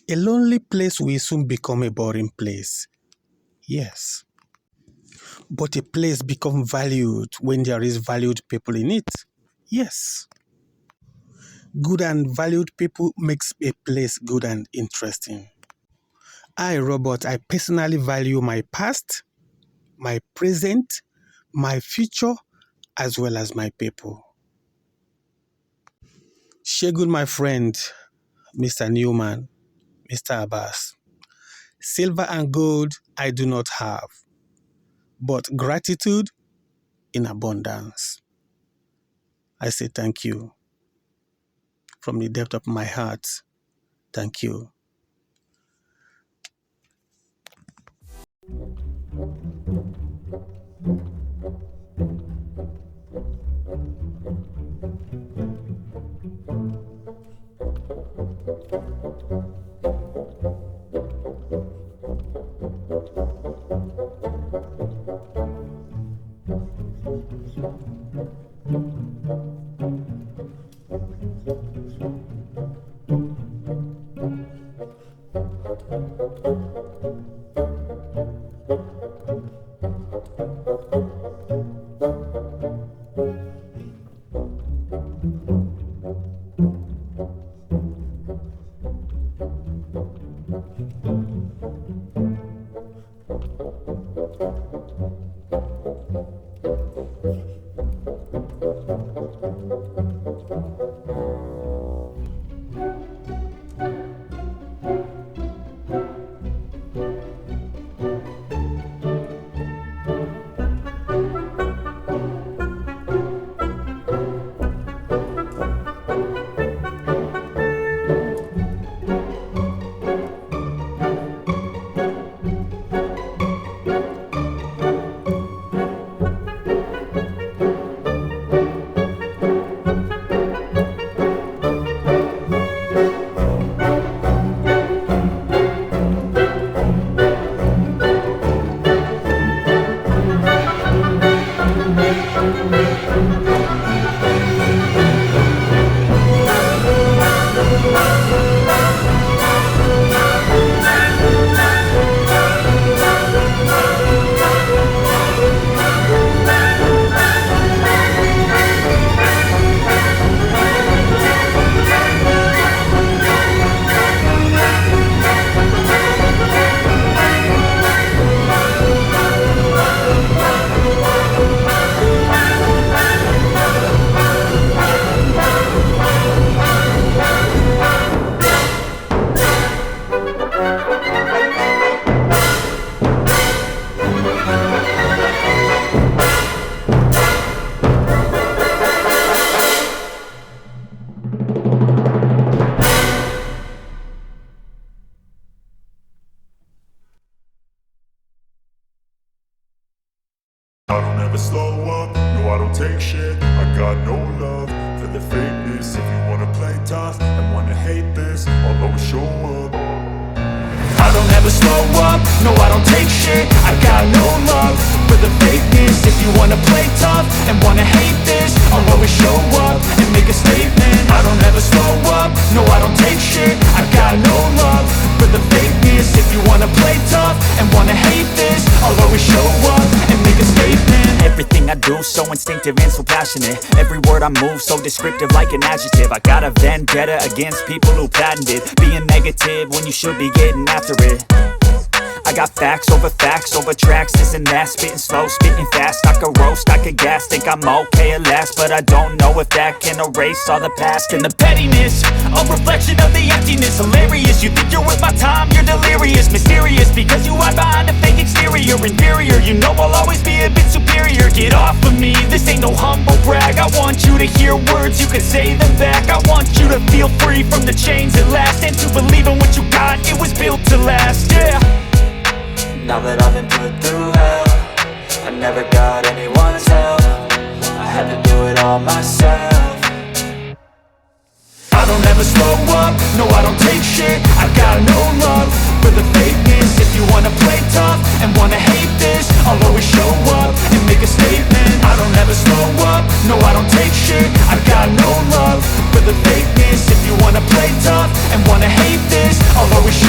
A lonely place will soon become a boring place. Yes. But a place becomes valued when there is valued people in it. Yes. Good and valued people makes a place good and interesting. Robert, I personally value my past, my present, my future, as well as my people. Shegun, my friend, Mr. Newman, Mr. Abbas. Silver and gold I do not have, but gratitude in abundance. I say thank you from the depth of my heart. Thank you. I don't ever slow up, no I don't take shit. I got no love for the fakeness. If you wanna play tough and wanna hate this, I'll always show up. I don't ever slow up, no I don't take shit. I got no love for the fakeness. If you wanna play tough and wanna hate this, I'll always show up and make a statement. I don't ever slow up, no I don't take shit. I got no love for the fakeness. If you wanna play tough and wanna hate this, I'll always show up and make a statement. Everything I do so instinctive and so passionate. Every word I move so descriptive like an adjective. I got a vendetta against people who patented being negative when you should be getting after it. I got facts over tracks, this and that. Spitting slow, spitting fast. I could roast, I could gas. Think I'm okay at last, but I don't know if that can erase all the past. And the pettiness, a reflection of the emptiness. Hilarious, you think you're worth my time, you're delirious. Mysterious, because you hide behind a fake exterior. Inferior, you know I'll always be a bit superior. Get off of me, this ain't no humble brag. I want you to hear words, you can say them back. I want you to feel free from the chains at last, and to believe in what you got, it was built to last, yeah. Now that I've been put through hell, I never got anyone's help. I had to do it all myself. I don't ever slow up, no I don't take shit. I got no love for the fakeness. If you wanna play tough and wanna hate this, I'll always show up and make a statement. I don't ever slow up, no I don't take shit. I got no love for the fakeness. If you wanna play tough and wanna hate this, I'll always show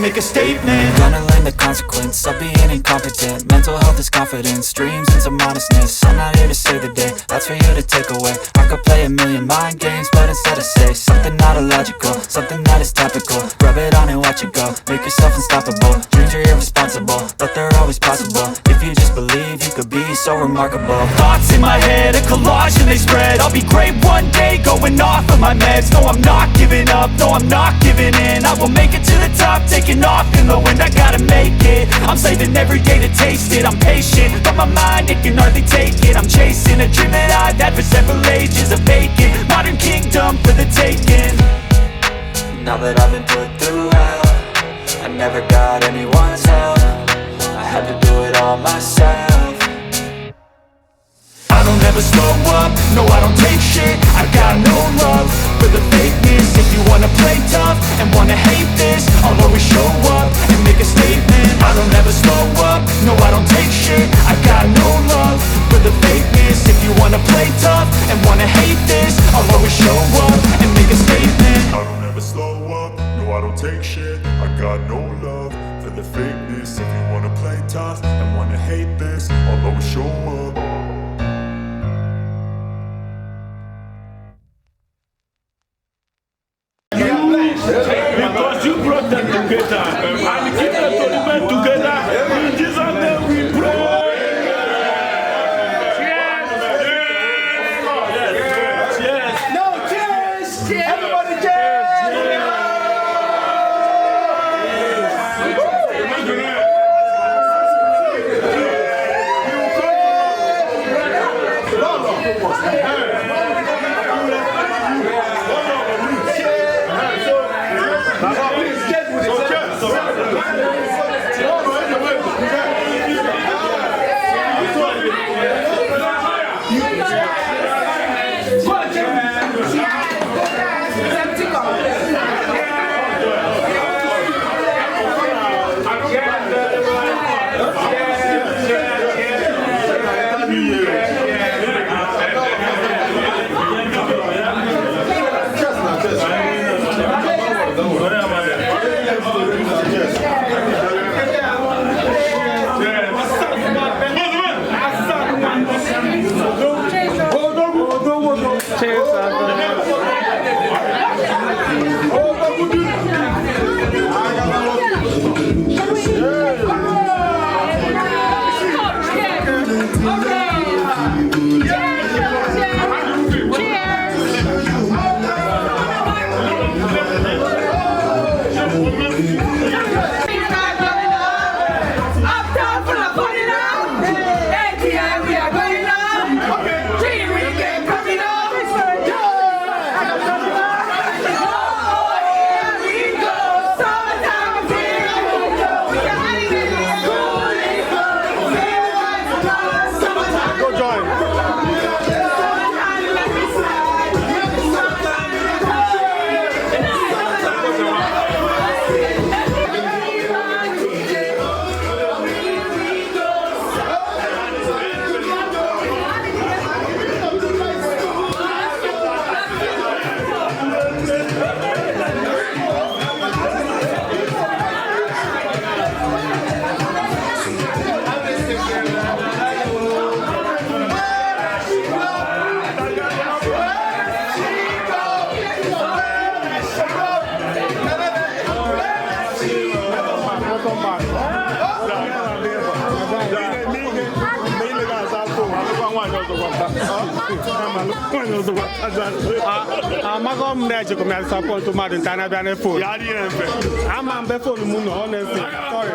make a statement. Gonna learn the consequence of being incompetent. Mental health is confidence, dreams and some honestness. I'm not here to save the day, that's for you to take away. I could play a million mind games, but instead I say something not illogical, something that is topical. Rub it on and watch it go, make yourself unstoppable. Dreams are irresponsible, but they're always possible. If you just believe, you could be so remarkable. Thoughts in my head, a collage and they spread. I'll be great one day, going off of my meds. No, I'm not giving up, no, I'm not giving in. I will make it to the top, taking off in the wind. I gotta make it, I'm saving every day to taste it. I'm patient, but my mind, it can hardly take it. I'm chasing a dream that I've had for several ages. A vacant, modern kingdom for the taking. Now that I've been put through hell, I never got anyone's help. I had to do it all myself. I don't ever slow up, no I don't take shit. I got no love for the fakeness. If you wanna play tough and wanna hate this, I'll always show up and make a statement. I don't ever slow up, no I don't take shit. I got no love for the fakeness. If you wanna play tough and wanna hate this, I'll always show up and make a statement. I don't ever slow up, no I don't take shit. I got no love for the fakeness. If you wanna play tough and wanna hate this, I'll always show up. Because you brought them together, and keep the men together. In Jesus' name we pray. Cheers! No, cheers! Everybody, cheers! I'm there to come and support to Madden Tana Bane phone. I'm on the phone, honestly. Sorry.